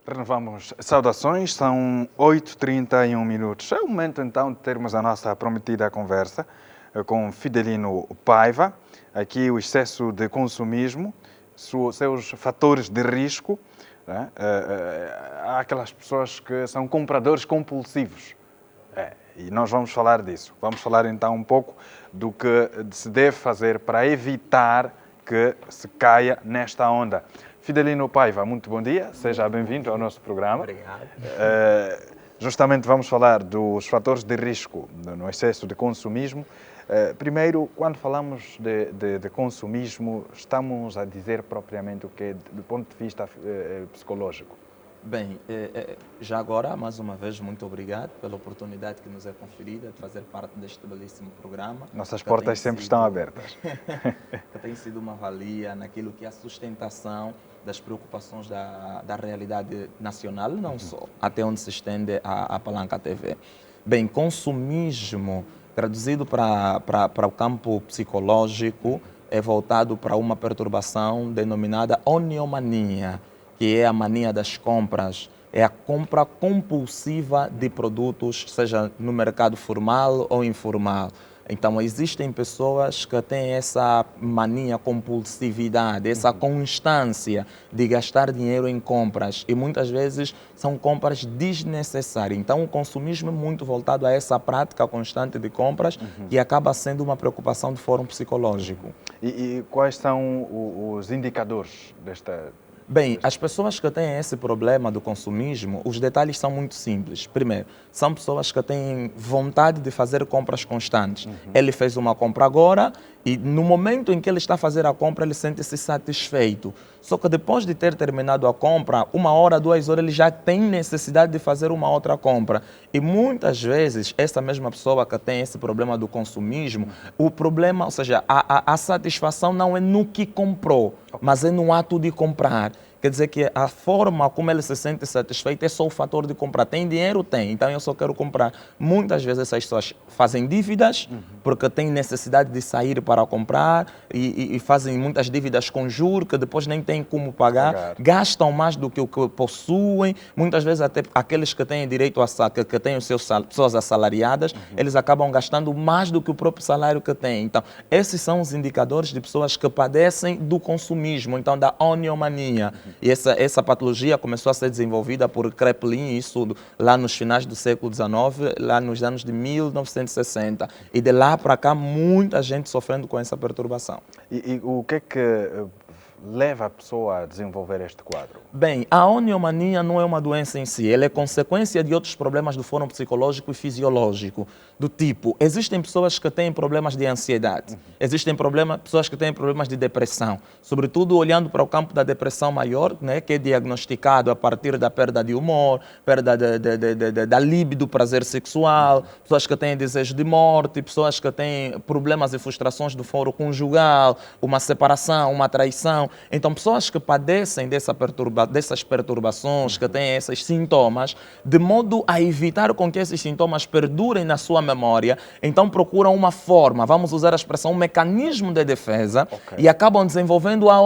Renovamos saudações, são 8h31 minutos. É o momento então de termos a nossa prometida conversa com Fidelino Paiva. Aqui o excesso de consumismo, seus fatores de risco. Né? Há aquelas pessoas que são compradores compulsivos. E nós vamos falar disso. Vamos falar então um pouco do que se deve fazer para evitar que se caia nesta onda. Fidelino Paiva, muito bom dia, seja bem-vindo ao nosso programa. Obrigado. Justamente vamos falar dos fatores de risco no excesso de consumismo. Primeiro, quando falamos de consumismo, estamos a dizer propriamente o que do ponto de vista psicológico? Bem, já agora, mais uma vez, muito obrigado pela oportunidade que nos é conferida de fazer parte deste belíssimo programa. Nossas portas sempre estão abertas. Que tem sido uma valia naquilo que é a sustentação das preocupações da realidade nacional, não só, até onde se estende a Palanca TV. Bem, consumismo, traduzido para o campo psicológico, é voltado para uma perturbação denominada oniomania, que é a mania das compras, é a compra compulsiva de produtos, seja no mercado formal ou informal. Então, existem pessoas que têm essa mania, compulsividade, essa constância de gastar dinheiro em compras e muitas vezes são compras desnecessárias. Então, o consumismo é muito voltado a essa prática constante de compras que acaba sendo uma preocupação de fórum psicológico. E quais são os indicadores desta... Bem, as pessoas que têm esse problema do consumismo, os detalhes são muito simples. Primeiro, são pessoas que têm vontade de fazer compras constantes. Ele fez uma compra agora e no momento em que ele está a fazer a compra, ele sente-se satisfeito. Só que depois de ter terminado a compra, 1 hora, 2 horas, ele já tem necessidade de fazer uma outra compra. E muitas vezes, essa mesma pessoa que tem esse problema do consumismo, o problema, ou seja, a satisfação não é no que comprou, mas é no ato de comprar. Quer dizer que a forma como ele se sente satisfeito é só o fator de comprar. Tem dinheiro? Tem. Então eu só quero comprar. Muitas vezes essas pessoas fazem dívidas porque têm necessidade de sair para comprar e fazem muitas dívidas com juros que depois nem têm como pagar. Gastam mais do que o que possuem. Muitas vezes até aqueles que têm direito que têm os seus pessoas assalariadas, eles acabam gastando mais do que o próprio salário que têm. Então esses são os indicadores de pessoas que padecem do consumismo, então da oniomania. E essa patologia começou a ser desenvolvida por Kraepelin, isso lá nos finais do século XIX, lá nos anos de 1960. E de lá para cá, muita gente sofrendo com essa perturbação. E o que é que leva a pessoa a desenvolver este quadro? Bem, a oniomania não é uma doença em si, ela é consequência de outros problemas do fórum psicológico e fisiológico, do tipo, existem pessoas que têm problemas de ansiedade, existem pessoas que têm problemas de depressão, sobretudo olhando para o campo da depressão maior, né, que é diagnosticado a partir da perda de humor, perda da libido, prazer sexual, pessoas que têm desejo de morte, pessoas que têm problemas e frustrações do fórum conjugal, uma separação, uma traição. Então, pessoas que padecem dessas perturbações, que têm esses sintomas, de modo a evitar com que esses sintomas perdurem na sua memória, então procuram uma forma, vamos usar a expressão, um mecanismo de defesa e acabam desenvolvendo a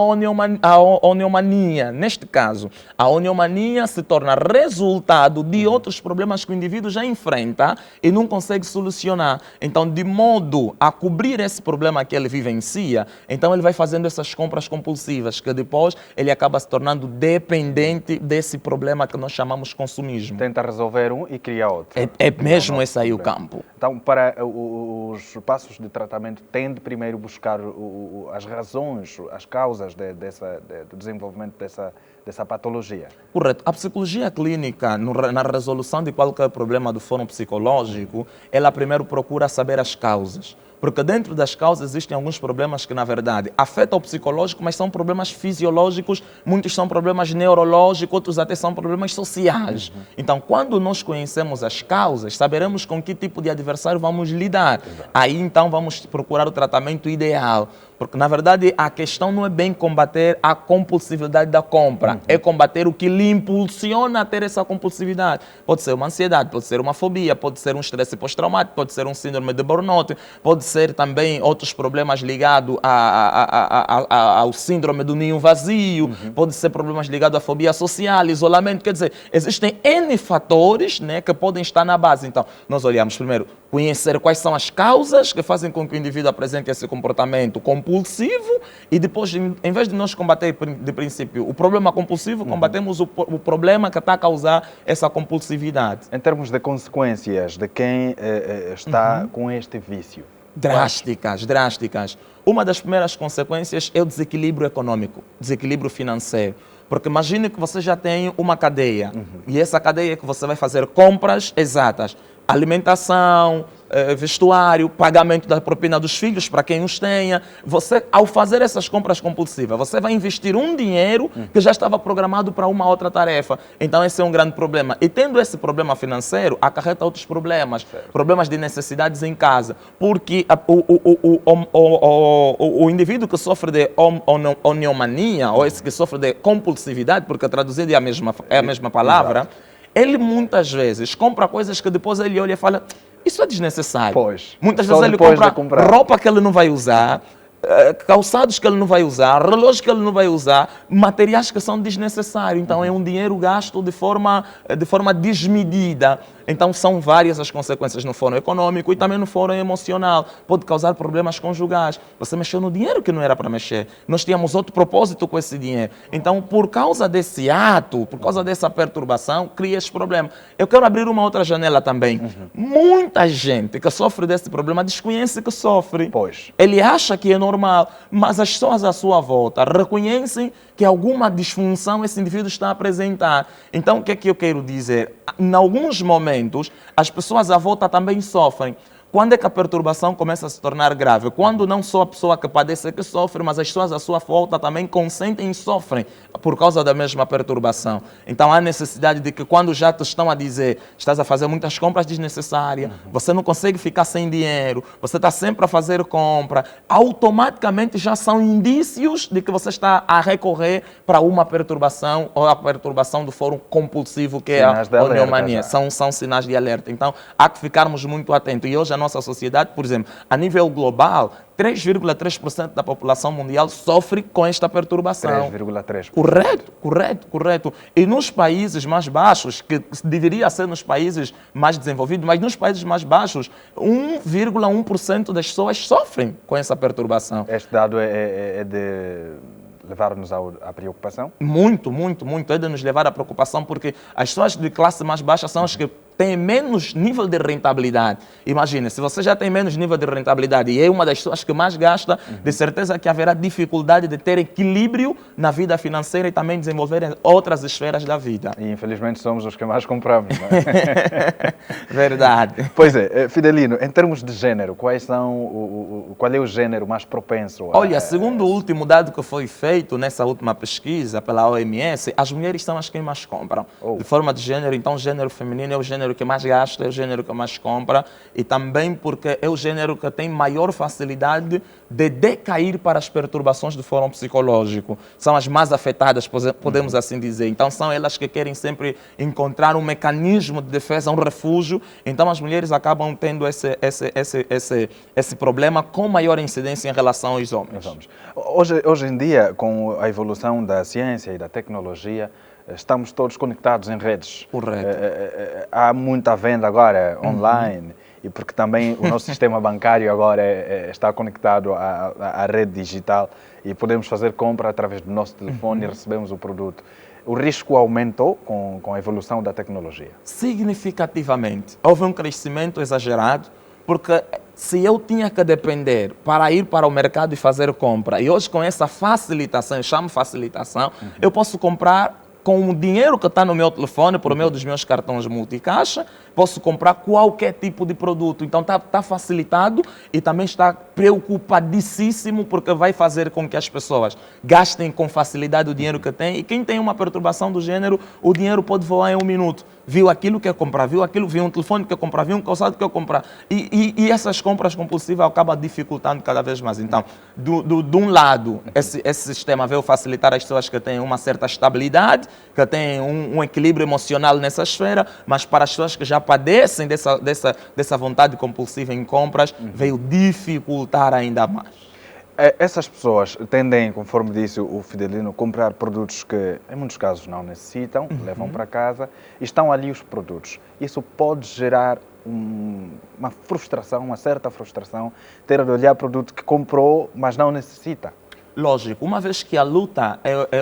oniomania. Neste caso, a oniomania se torna resultado de outros problemas que o indivíduo já enfrenta e não consegue solucionar. Então, de modo a cobrir esse problema que ele vivencia, então ele vai fazendo essas compras compulsivas, que depois ele acaba se tornando dependente desse problema que nós chamamos consumismo. Tenta resolver um e cria outro. É mesmo esse aí o campo. Então, para os passos de tratamento, tem de primeiro buscar as razões, as causas do desenvolvimento dessa patologia. Correto. A psicologia clínica, na resolução de qualquer problema do fórum psicológico, ela primeiro procura saber as causas. Porque dentro das causas existem alguns problemas que, na verdade, afetam o psicológico, mas são problemas fisiológicos, muitos são problemas neurológicos, outros até são problemas sociais. Então, quando nós conhecemos as causas, saberemos com que tipo de adversário vamos lidar. Aí, então, vamos procurar o tratamento ideal. Porque, na verdade, a questão não é bem combater a compulsividade da compra, é combater o que lhe impulsiona a ter essa compulsividade. Pode ser uma ansiedade, pode ser uma fobia, pode ser um estresse pós-traumático, pode ser um síndrome de burnout, pode ser também outros problemas ligados ao síndrome do ninho vazio, pode ser problemas ligados à fobia social, isolamento. Quer dizer, existem N fatores, né, que podem estar na base. Então, nós olhamos primeiro, conhecer quais são as causas que fazem com que o indivíduo apresente esse comportamento compulsivo e depois, em vez de nós combater de princípio o problema compulsivo, combatemos o problema que está a causar essa compulsividade. Em termos de consequências de quem está com este vício? Drásticas, drásticas. Uma das primeiras consequências é o desequilíbrio econômico, desequilíbrio financeiro. Porque imagine que você já tem uma cadeia e essa cadeia que você vai fazer compras exatas, alimentação, vestuário, pagamento da propina dos filhos para quem os tenha. Você, ao fazer essas compras compulsivas, você vai investir um dinheiro que já estava programado para uma outra tarefa. Então esse é um grande problema. E tendo esse problema financeiro, acarreta outros problemas. Problemas de necessidades em casa. Porque o indivíduo que sofre de oniomania, ou esse que sofre de compulsividade, porque traduzido é a mesma palavra, Exato. Ele muitas vezes compra coisas que depois ele olha e fala, isso é desnecessário. Pois, muitas só vezes ele depois de compra comprar. roupa que ele não vai usar, calçados que ele não vai usar, relógios que ele não vai usar, materiais que são desnecessários. Então é um dinheiro gasto de forma desmedida. Então são várias as consequências no fórum econômico e também no fórum emocional. Pode causar problemas conjugais. Você mexeu no dinheiro que não era para mexer. Nós tínhamos outro propósito com esse dinheiro. Então, por causa desse ato, por causa dessa perturbação, cria esse problema. Eu quero abrir uma outra janela também. Muita gente que sofre desse problema desconhece que sofre. Pois. Ele acha que é normal, mas as pessoas à sua volta reconhecem que alguma disfunção esse indivíduo está a apresentar. Então, o que é que eu quero dizer? Em alguns momentos, as pessoas à volta também sofrem. Quando é que a perturbação começa a se tornar grave? Quando não só a pessoa que padece é que sofre, mas as pessoas à sua volta também consentem e sofrem por causa da mesma perturbação. Então há necessidade de que quando já te estão a dizer estás a fazer muitas compras desnecessárias, você não consegue ficar sem dinheiro, você está sempre a fazer compra, automaticamente já são indícios de que você está a recorrer para uma perturbação ou a perturbação do fórum compulsivo que Sinais de é a alerta, oniomania. já. São sinais de alerta. Então há que ficarmos muito atentos. E hoje a nossa sociedade, por exemplo, a nível global, 3,3% da população mundial sofre com esta perturbação. 3,3%. Correto. E nos países mais baixos, que deveria ser nos países mais desenvolvidos, mas nos países mais baixos, 1,1% das pessoas sofrem com essa perturbação. Este dado é de levar-nos à preocupação? Muito. É de nos levar à preocupação, porque as pessoas de classe mais baixa são as que têm menos nível de rentabilidade. Imagina, se você já tem menos nível de rentabilidade e é uma das pessoas que mais gasta, de certeza que haverá dificuldade de ter equilíbrio na vida financeira e também desenvolver outras esferas da vida. E infelizmente somos os que mais compramos, não é? Verdade. Pois é, Fidelino, em termos de género, qual é o género mais propenso? Olha, segundo o último dado que foi feito nessa última pesquisa pela OMS, as mulheres são as que mais compram. De forma de gênero, então o gênero feminino é o gênero que mais gasta, é o gênero que mais compra e também porque é o gênero que tem maior facilidade de decair para as perturbações de fórum psicológico. São as mais afetadas, podemos assim dizer. Então são elas que querem sempre encontrar um mecanismo de defesa, um refúgio. Então as mulheres acabam tendo esse problema com maior incidência em relação aos homens. Hoje em dia, com a evolução da ciência e da tecnologia, estamos todos conectados em redes. Correto. Há muita venda agora online e porque também o nosso sistema bancário agora está conectado à rede digital e podemos fazer compra através do nosso telefone e recebemos o produto. O risco aumentou com a evolução da tecnologia? Significativamente. Houve um crescimento exagerado, porque se eu tinha que depender para ir para o mercado e fazer compra, e hoje com essa facilitação, eu chamo facilitação, eu posso comprar com o dinheiro que está no meu telefone, por meio dos meus cartões multicaixa, posso comprar qualquer tipo de produto. Então está facilitado e também está preocupadíssimo porque vai fazer com que as pessoas gastem com facilidade o dinheiro que têm. E quem tem uma perturbação do gênero, o dinheiro pode voar em 1 minuto. Viu aquilo que quer comprar, viu um telefone que quer comprar, viu um calçado que quer comprar. E essas compras compulsivas acabam dificultando cada vez mais. Então, de um lado, esse sistema veio facilitar as pessoas que têm uma certa estabilidade, que têm um equilíbrio emocional nessa esfera, mas para as pessoas que já padecem dessa vontade compulsiva em compras, veio dificultar ainda mais. Essas pessoas tendem, conforme disse o Fidelino, a comprar produtos que, em muitos casos, não necessitam, levam para casa e estão ali os produtos. Isso pode gerar uma frustração, uma certa frustração, ter de olhar produto que comprou, mas não necessita. Lógico, uma vez que a luta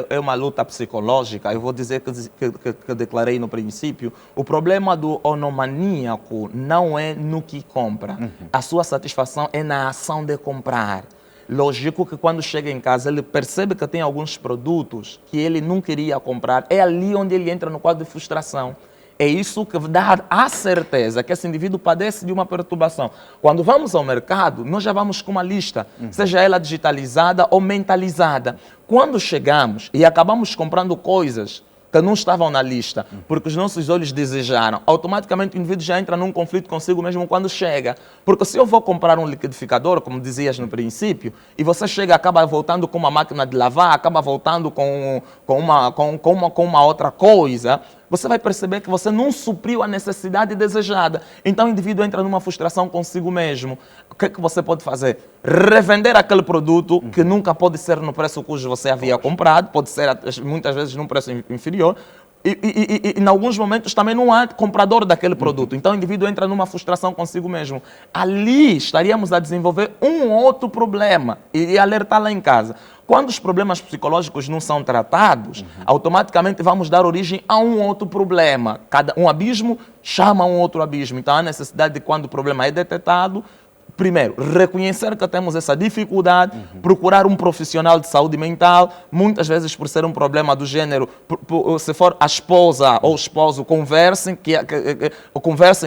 é uma luta psicológica, eu vou dizer que declarei no princípio, o problema do onomaníaco não é no que compra. A sua satisfação é na ação de comprar. Lógico que quando chega em casa ele percebe que tem alguns produtos que ele não queria comprar. É ali onde ele entra no quadro de frustração. É isso que dá a certeza que esse indivíduo padece de uma perturbação. Quando vamos ao mercado, nós já vamos com uma lista, seja ela digitalizada ou mentalizada. Quando chegamos e acabamos comprando coisas que não estavam na lista, porque os nossos olhos desejaram, automaticamente o indivíduo já entra num conflito consigo mesmo quando chega. Porque se eu vou comprar um liquidificador, como dizias no princípio, e você chega, acaba voltando com uma máquina de lavar, acaba voltando com uma outra coisa, você vai perceber que você não supriu a necessidade desejada. Então o indivíduo entra numa frustração consigo mesmo. O que é que você pode fazer? Revender aquele produto que nunca pode ser no preço cujo você havia comprado, pode ser muitas vezes num preço inferior, e em alguns momentos também não há comprador daquele produto. Então o indivíduo entra numa frustração consigo mesmo. Ali estaríamos a desenvolver um outro problema e alertar lá em casa. Quando os problemas psicológicos não são tratados, automaticamente vamos dar origem a um outro problema. Um abismo chama um outro abismo. Então há necessidade de, quando o problema é detectado, primeiro, reconhecer que temos essa dificuldade, procurar um profissional de saúde mental, muitas vezes por ser um problema do gênero, se for a esposa ou o esposo, conversem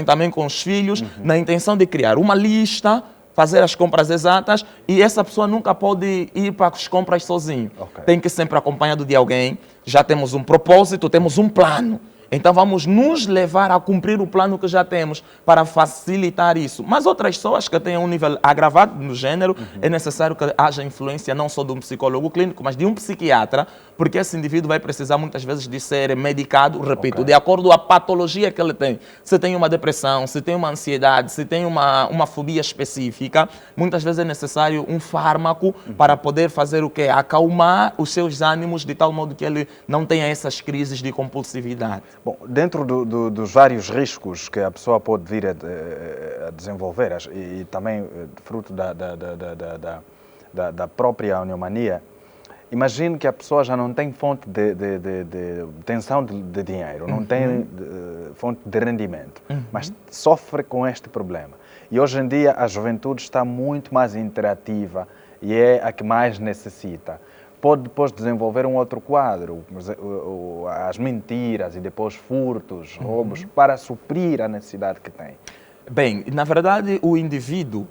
também com os filhos, na intenção de criar uma lista, fazer as compras exatas, e essa pessoa nunca pode ir para as compras sozinho. Tem que ir sempre acompanhado de alguém. Já temos um propósito, temos um plano. Então vamos nos levar a cumprir o plano que já temos para facilitar isso. Mas outras pessoas que tenham um nível agravado no gênero, é necessário que haja influência não só de um psicólogo clínico, mas de um psiquiatra, porque esse indivíduo vai precisar muitas vezes de ser medicado, repito, de acordo com a patologia que ele tem. Se tem uma depressão, se tem uma ansiedade, se tem uma fobia específica, muitas vezes é necessário um fármaco para poder fazer o quê? Acalmar os seus ânimos de tal modo que ele não tenha essas crises de compulsividade. Bom, dentro dos vários riscos que a pessoa pode vir a desenvolver, e também fruto da própria onomania, imagine que a pessoa já não tem fonte de obtenção de dinheiro, não tem fonte de rendimento, mas sofre com este problema. E hoje em dia a juventude está muito mais interativa e é a que mais necessita. Pode depois desenvolver um outro quadro, as mentiras e depois furtos, roubos, para suprir a necessidade que tem. Bem, na verdade, o indivíduo,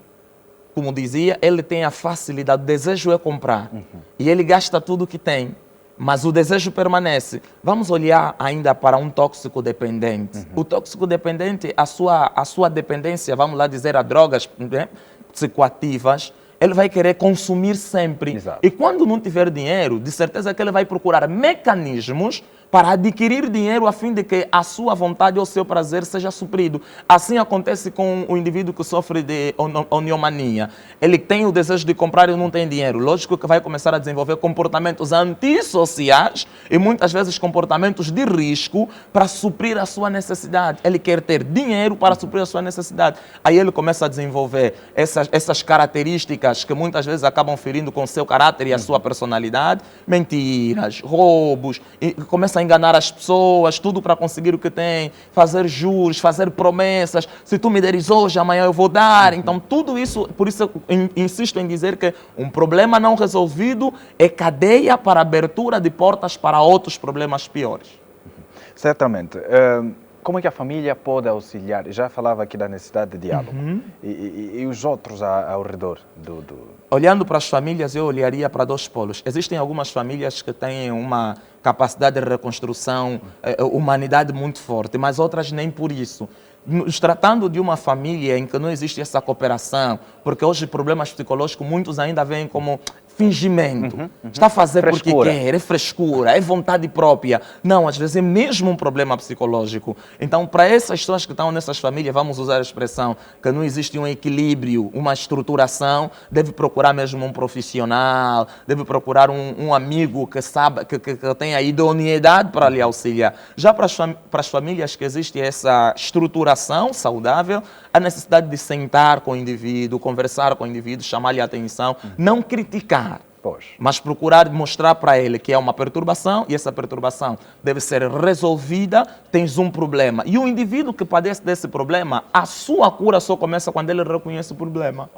como dizia, ele tem a facilidade, o desejo é comprar. E ele gasta tudo o que tem, mas o desejo permanece. Vamos olhar ainda para um tóxico dependente. O tóxico dependente, a sua dependência, vamos lá dizer, a drogas, né, psicoativas, ele vai querer consumir sempre. Exato. E quando não tiver dinheiro, de certeza que ele vai procurar mecanismos para adquirir dinheiro a fim de que a sua vontade ou o seu prazer seja suprido. Assim acontece com o indivíduo que sofre de oniomania. Ele tem o desejo de comprar e não tem dinheiro. Lógico que vai começar a desenvolver comportamentos antissociais e muitas vezes comportamentos de risco para suprir a sua necessidade. Ele quer ter dinheiro para suprir a sua necessidade. Aí ele começa a desenvolver essas características que muitas vezes acabam ferindo com o seu caráter e a sua personalidade. Mentiras, roubos, e começa a enganar as pessoas, tudo para conseguir o que tem, fazer juros, fazer promessas, se tu me deres hoje, amanhã eu vou dar. Então tudo isso, por isso eu insisto em dizer que um problema não resolvido é cadeia para abertura de portas para outros problemas piores. Certamente. Como é que a família pode auxiliar? Já falava aqui da necessidade de diálogo. E os outros ao redor do... Olhando para as famílias, eu olharia para dois polos. Existem algumas famílias que têm uma capacidade de reconstrução, humanidade muito forte, mas outras nem por isso. Nos tratando de uma família em que não existe essa cooperação, porque hoje problemas psicológicos muitos ainda veem como fingimento. Está a fazer Frescura. porque quer, é frescura, é vontade própria. Não, às vezes é mesmo um problema psicológico. Então, para essas pessoas que estão nessas famílias, vamos usar a expressão que não existe um equilíbrio, uma estruturação, deve procurar mesmo um profissional, deve procurar um amigo que sabe, que tenha idoneidade para lhe auxiliar. Já para as famílias que existe essa estruturação saudável, a necessidade de sentar com o indivíduo, conversar com o indivíduo, chamar-lhe a atenção, não criticar, mas procurar mostrar para ele que é uma perturbação e essa perturbação deve ser resolvida, tens um problema. E o indivíduo que padece desse problema, a sua cura só começa quando ele reconhece o problema.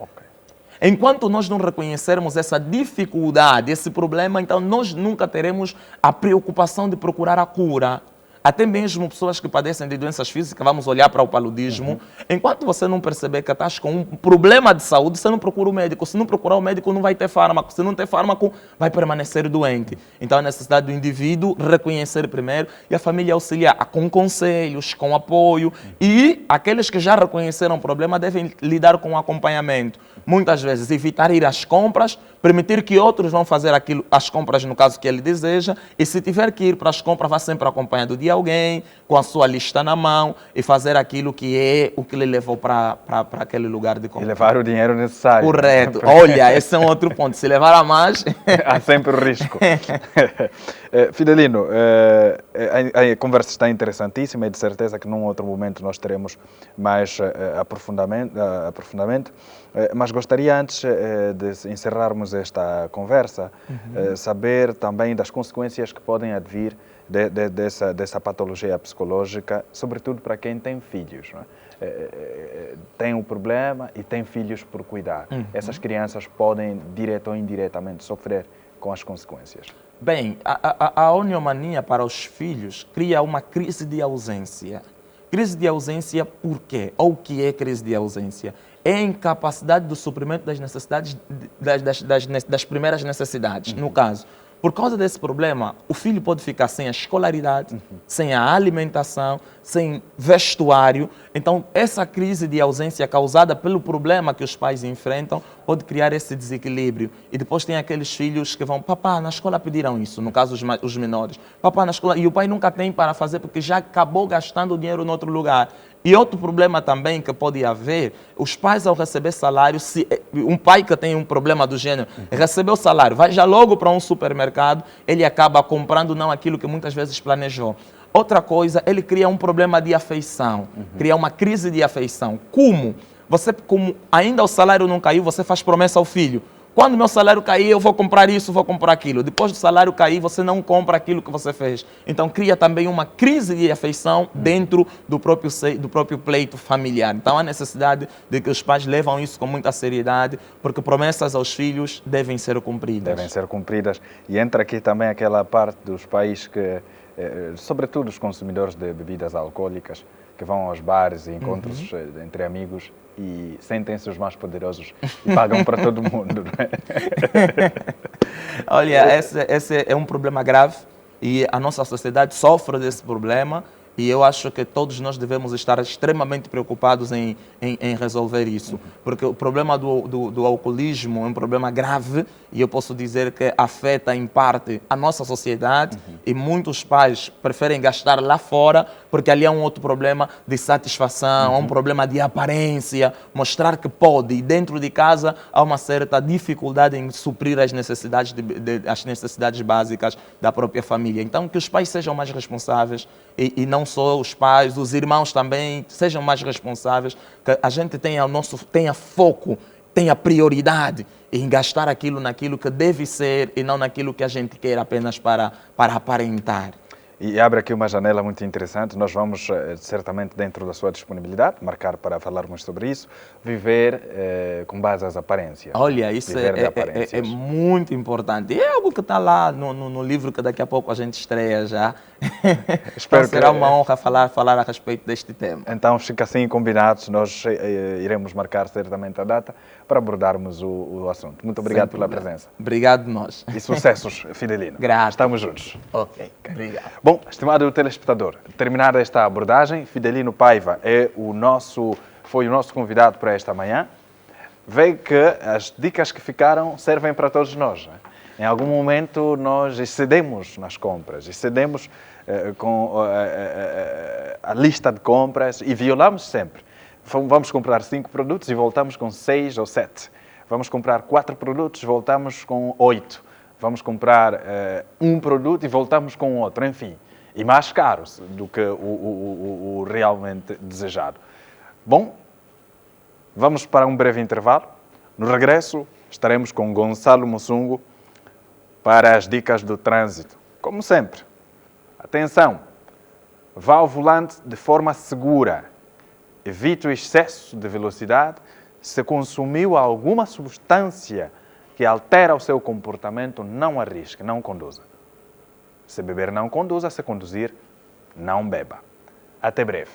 Enquanto nós não reconhecermos essa dificuldade, esse problema, então nós nunca teremos a preocupação de procurar a cura. Até mesmo pessoas que padecem de doenças físicas, vamos olhar para o paludismo. Enquanto você não perceber que estás com um problema de saúde, você não procura o médico. Se não procurar o médico, não vai ter fármaco. Se não ter fármaco, vai permanecer doente. Então, a necessidade do indivíduo reconhecer primeiro e a família auxiliar com conselhos, com apoio. E aqueles que já reconheceram o problema devem lidar com o acompanhamento. Muitas vezes, evitar ir às compras, permitir que outros vão fazer as compras no caso que ele deseja, e se tiver que ir para as compras, vá sempre acompanhado de alguém, com a sua lista na mão, e fazer aquilo que é o que lhe levou para aquele lugar de compra. E levar o dinheiro necessário. Correto. Olha, esse é um outro ponto. Se levar a mais... Há sempre o risco. Fidelino, a conversa está interessantíssima e de certeza que num outro momento nós teremos mais aprofundamento. Mas gostaria, antes de encerrarmos esta conversa, saber também das consequências que podem advir dessa patologia psicológica, sobretudo para quem tem filhos. Não é? Tem um problema e tem filhos por cuidar. Essas crianças podem, direta ou indiretamente, sofrer com as consequências. Bem, a oniomania para os filhos cria uma crise de ausência. Crise de ausência por quê? Ou o que é crise de ausência? É a incapacidade do suprimento das necessidades, das primeiras necessidades, no caso. Por causa desse problema, o filho pode ficar sem a escolaridade, sem a alimentação, sem vestuário. Então, essa crise de ausência causada pelo problema que os pais enfrentam pode criar esse desequilíbrio. E depois tem aqueles filhos que vão, papá, na escola pediram isso, no caso os menores. Papá, na escola, e o pai nunca tem para fazer porque já acabou gastando o dinheiro em outro lugar. E outro problema também que pode haver, os pais ao receber salário, se um pai que tem um problema do gênero, recebeu salário, vai já logo para um supermercado, ele acaba comprando não aquilo que muitas vezes planejou. Outra coisa, ele cria um problema de afeição, cria uma crise de afeição. Como ainda o salário não caiu, você faz promessa ao filho. Quando meu salário cair, eu vou comprar isso, vou comprar aquilo. Depois do salário cair, você não compra aquilo que você fez. Então, cria também uma crise de afeição dentro do próprio pleito familiar. Então, há necessidade de que os pais levam isso com muita seriedade, porque promessas aos filhos devem ser cumpridas. Devem ser cumpridas. E entra aqui também aquela parte dos pais que, sobretudo os consumidores de bebidas alcoólicas, que vão aos bares e encontros entre amigos e sentem-se os mais poderosos e pagam para todo mundo, não é? Olha, esse é um problema grave e a nossa sociedade sofre desse problema e eu acho que todos nós devemos estar extremamente preocupados em resolver isso, porque o problema do alcoolismo é um problema grave e eu posso dizer que afeta em parte a nossa sociedade e muitos pais preferem gastar lá fora porque ali há um outro problema de satisfação, há um problema de aparência, mostrar que pode e dentro de casa há uma certa dificuldade em suprir as necessidades básicas da própria família. Então que os pais sejam mais responsáveis e não só os pais, os irmãos também sejam mais responsáveis, que a gente tenha foco, tenha prioridade em gastar aquilo naquilo que deve ser e não naquilo que a gente quer apenas para aparentar. E abre aqui uma janela muito interessante. Nós vamos, certamente, dentro da sua disponibilidade, marcar para falarmos sobre isso, viver com base às aparências. Olha, isso Viver de é aparências. muito importante. E é algo que está lá no livro que daqui a pouco a gente estreia já. Espero Então será que- uma honra falar a respeito deste tema. Então, fica assim combinados. Nós iremos marcar certamente a data para abordarmos o assunto. Muito obrigado Sem pela problema. presença. Obrigado nós. E sucessos, Fidelino. Grato. Estamos juntos. Ok, obrigado. Bom, estimado telespectador, terminada esta abordagem, Fidelino Paiva foi o nosso convidado para esta manhã. Veio que as dicas que ficaram servem para todos nós. Né? Em algum momento nós excedemos nas compras, excedemos com a lista de compras e violamos sempre. Vamos comprar 5 produtos e voltamos com 6 ou 7. Vamos comprar 4 produtos e voltamos com 8. Vamos comprar um produto e voltamos com outro, enfim. E mais caros do que o realmente desejado. Bom, vamos para um breve intervalo. No regresso, estaremos com Gonçalo Mussungo para as dicas do trânsito. Como sempre, atenção, vá ao volante de forma segura. Evite o excesso de velocidade. Se consumiu alguma substância que altera o seu comportamento, não arrisque, não conduza. Se beber, não conduza. Se conduzir, não beba. Até breve.